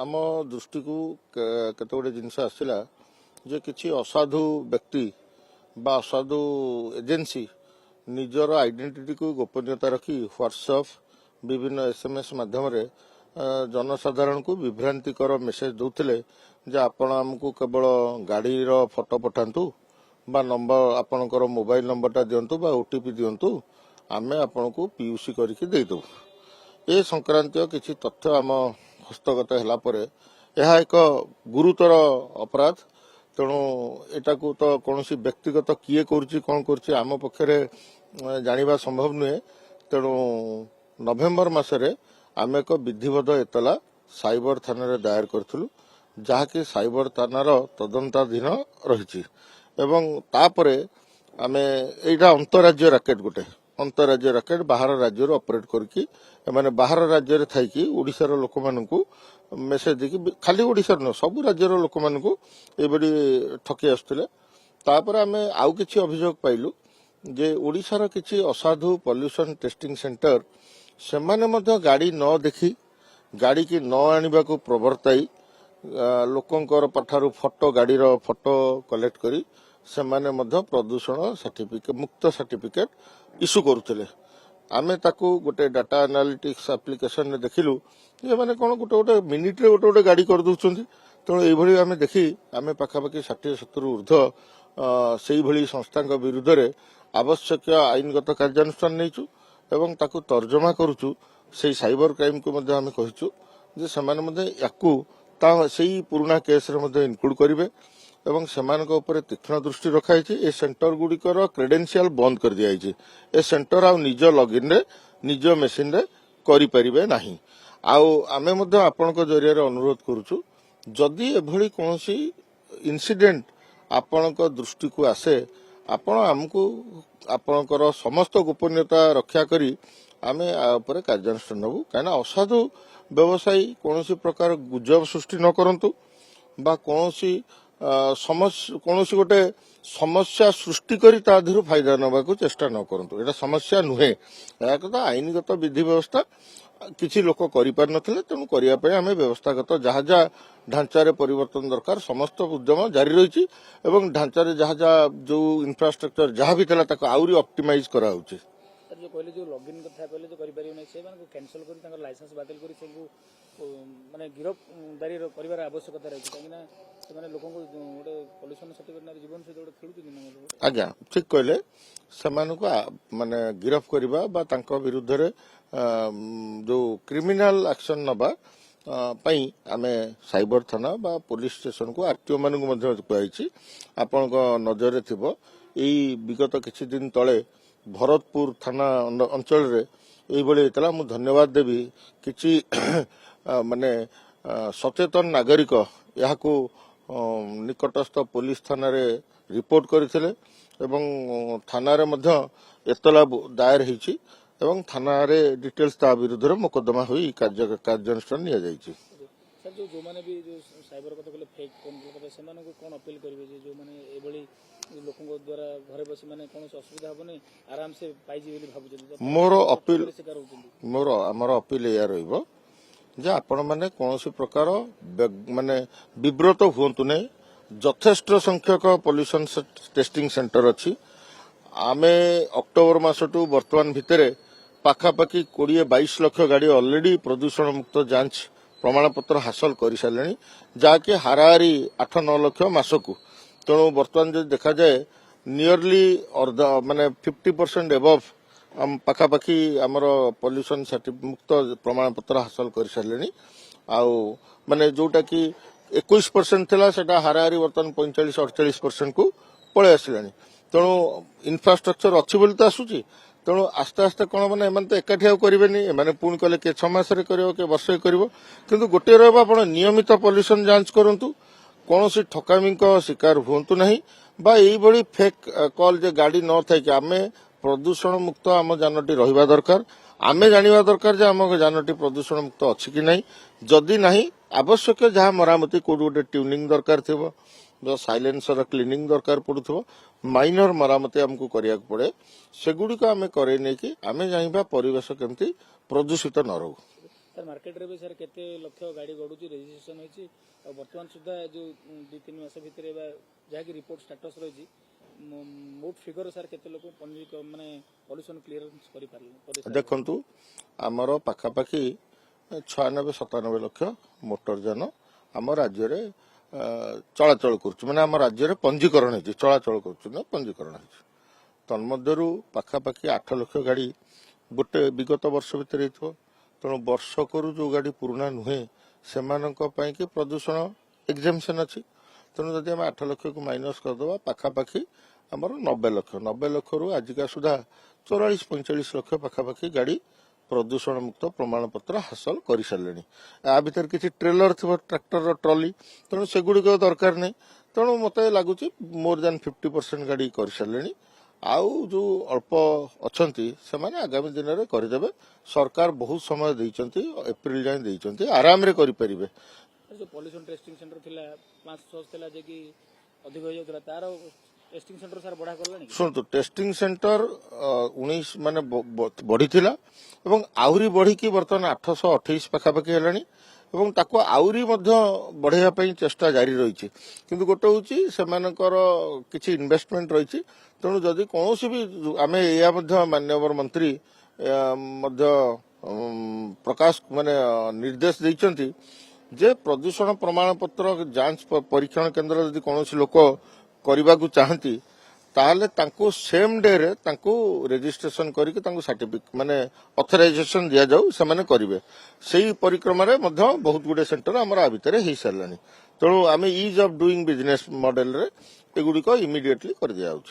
आम दृष्टि को केते गोटे जिनस आसला जे किछि असाधु व्यक्ति बा असाधु एजेंसी निजर आइडेंटिटी को गोपनीयता रखी व्हाट्सएप विभिन्न एसएमएस माध्यम जनसाधारण को विभ्रांतिकर मेसेज दौले जे आपण आमको केवल गाड़ी फोटो पठातु बा नंबर आपणकर मोबाइल नंबरटा दिंतु बा ओटीपी दिंतु आमे आपण को पीयूसी करके देदेबू ए संक्रांत किसी तथ्य आम हस्तगत है यह एक गुरुतर अपराध तेणु एटा को तो कौन व्यक्तिगत किए कौन कर आम पक्षरे जानिबा संभव नुहे तेणु नवेम्बर मसरे आम एक विधिवत एतला साइबर थाना दायर करूँ जहाँकि साइबर थानार तदंताधीन रही तापरे आमे एटा अंतरराज्य राकेट गोटे अंतरराज्य राकेट बाहर राज्य ऑपरेट करके माने बाहर राज्य थी ओडिशार लोक मानू मेसेज देखी खाली ओडिशार न सब राज्यर लोक मानू ये ठकी आसुले तापर आमे आउ किछि अभियोग पाइलु जे ओडिशार किछि असाधु पॉल्यूशन टेस्टिंग सेंटर से माने गाड़ी न देखी गाड़ी की न आनिबा को प्रवर्ताई लोकंकर पाठारु फोटो गाड़ीर फोटो कलेक्ट करी से माने प्रदूषण सर्टिफिकेट मुक्त सर्टिफिकेट इश्यू करुले आमे ताकू गोटे डाटा एनालिटिक्स एप्लिकेशन देखिलु ये माने कौन गोटे गोटे मिनिट रे गोटे गोटे गाड़ी कर दउछंती तेणु ये आमे देखी आमे पाखापाखि 60-70 ऊर्ध्व से भली संस्था विरुद्ध रे आवश्यक आईनगत कार्यानुष्ठान नहींचु एवं ताकू तर्जमा करूचु से साइबर क्राइम को मध्य आमे कहिचु जे समान मध्य याकू ता सेही पुराना केस रे मध्य इनक्लूड करिवे एवं सेमानक ऊपर तीक्ष्ण दृष्टि रखाई ए सेंटर गुड़िकर क्रेडेंशियल बंद कर दिया ए सेंटर आ निज लॉगिन रे निज मेसीन रे करि परिबे नाही आमे मध्य आपनक जरिया रे अनुरोध करूछु जदि एभली कोनोसी इंसिडेंट आपनक दृष्टि को आसे आपण हमकु आपनकर समस्त गोपनीयता रक्षा करी आमे आ ऊपर कार्यानुष्ठान नबु काना असाधु व्यवसायी कोनोसी प्रकार गुजब सृष्टि न करंतु बा कोनोसी कौन गोटे समस्या सृष्टि करी फायदा नवा को चेष्टा न करंतु एटा समस्या नुहे एक आईनगत विधि व्यवस्था किसी लोक करें तेणु करने आम व्यवस्थागत जहाँ जहाँ ढांचारे परिवर्तन दरकार समस्त उद्यम जारी रही ढांचारे जहाँ जहाँ जो इंफ्रास्ट्रक्चर जहाँ भी आहरी ऑप्टिमाइज करा जो कहले जो लॉगिन कथा कहले जो करि परियो नै से माने कैंसिल करी तांकर लाइसेंस बातिल करी से माने गिरफ्तारी करिवार आवश्यकता रही काहेना से माने लोकन को गोटे पॉल्यूशन सर्टिफिकेट जीवन से गोटे खेलु कि आज्ञा ठीक कहले समान को माने गिरफ्त करबा बा तांको विरुद्ध रे जो क्रिमिनल एक्शन नबा पई आमे साइबर थाना बा पुलिस स्टेशन को आरटीओ मानू मध्ये कहैछि आपनक नजर रे थिबो एई विगत किछि दिन तळे भरतपुर थाना अंचल रे एई बळे तला मु धन्यवाद देबी किछि माने सचेतन नागरिक याको निकटस्थ पुलिस थाना रे रिपोर्ट करथिले एवं थाना रे मध्ये एतला दायर हिछि एवं थाना रे डिटेल्स ता विरुद्ध रे मुकदमा होई कार्यानुष्ठान निया जायछि सर जो माने भी जो साइबर कथा कहले फेक कोन से माने को कोन अपील करबे जो माने एबळी लोकंग द्वारा घरे बसी माने कोन असुविधा होबने आराम से पाइजी बोली भाबुछन मोर हमर अपील या रहइबो जे आपण माने कोनोसी प्रकार माने विब्रत हुंतु नै यथेष्ट संख्यक पॉल्यूशन टेस्टिंग सेंटर अछि आमे अक्टोबर मासटू वर्तमान भितरे पाखापाखि 20-22 लाख गाड़ी ऑलरेडी प्रदूषण मुक्त जांच प्रमाण पत्र हासिल कर सारे जहाँकि हाराहारी 8-9 लाख मासकू तेणु बर्तमान जो देखा जाए नियरली माने 50% एबव पाखापाखि आमर पॉल्यूशन मुक्त प्रमाण पत्र हासिल कर सारे आउ माने जोटा कि 21% थिला सेटा हाराहारी बर्तमान 45-48% को पळे आसिलानी तेणु इनफ्रास्ट्रक्चर अच्छी बोली तो आसूची तेणु आस्ते आस्ते कौन मैंने एम तो एकाठी आउ करेंगे मैंने पुणी कले किए 6 मास कर वर्ष कर कितु गोटे रहा नियमित पॉल्यूशन जांच करूँ कौन ठकामी शिकार हूँ ना यही फेक कॉल जे गाड़ी न थी आम प्रदूषण मुक्त आम जानटी रहा दरकार आमे जानिबा दरकार जे आम जानटी प्रदूषण मुक्त अच्छी कि नहीं जदि नहीं आवश्यक जहाँ मरामती कोड गोटे ट्यूनिंग दरकार थी जो साइलेंसर क्लीनिंग दरकार पड़ुथो माइनर मरामती आमको करिया पड़े सेगुड़ी को आम करे नहीं कि आम जाइबा परिवेश केमती प्रदूषित न रहू। सर मार्केट रे भी सर केते लक्ष गाड़ी गड़ुची रजिस्ट्रेशन होईची और वर्तमान सुधा जो 2-3 मास भितर जहाँ की रिपोर्ट स्टेटस रही मोट फिगर सर केते लोक माने पॉल्यूशन क्लियरेंस करि पारले देखंतु आमर पाखापाखि 96-97 लक्ष मोटर यान आम राज्य रे चलाचल कर माने आम राज्य रे पंजीकरण है चलाचल कर पंजीकरण है तन्मध्यरु पाखापाखि 8 लक्ष गाड़ी गोटे विगत वर्ष भितर तेणु वर्षकरू जो गाड़ी पुराना नुहे से कि प्रदूषण एग्जामेशन अच्छी तेणु जदि आम 8 लक्ष को माइनस करदे पाखापाखि आमर 90 लक्ष रु आजिका सुधा 44-45 लक्ष पाखापाखि गाड़ी प्रदूषण मुक्त प्रमाण पत्र हासिल कर सारे या भर किसी ट्रेलर थी ट्रैक्टर ट्रॉली तेणु सेगुड़िक दरकार नहीं तेणु मत लगुच मोर देन 50% गाड़ी कर सारे आउ जो अल्प अच्छा से आगामी दिन में करदे सरकार बहुत समय देइचंती एप्रिल जाए देइचंती आराम रे करि परिबे जो पॉल्यूशन टेस्टिंग सेंटर थिला 500 थिला जे कि अधिक हो जातला तार टेस्टिंग सेंटर सर बढ़ा करलानी सुनतु टेस्टिंग सेंटर 19 माने बढ़ी थिला एवं आहुरी बढ़ी की वर्तमान 828 पाखापाखि हेलानी एवं ताको आहुरी मध्य बढ़ाइया पई चेष्टा जारी रही किंतु गोटे होची सेमानकर किछि इन्वेस्टमेंट रही तेणु जदि कौन भी आम या माननीय मंत्री मध्य प्रकाश माने निर्देश देइचंती जे प्रदूषण प्रमाण पत्र जांच परीक्षण केन्द्र जदि कौन लोक करने को चाहती ताहले तांको सेम डे रे तांको रजिस्ट्रेशन करके तांको सर्टिफिकेट माने ऑथराइजेशन दिया जाऊ से माने करिवे सेही परिक्रमा रे मध्य बहुत गुडे सेंटर हमर आ भितर हे सारलानी तेणु आम is of doing business model रे एगुडी को इमीडिएटली कर दिया जाउछ।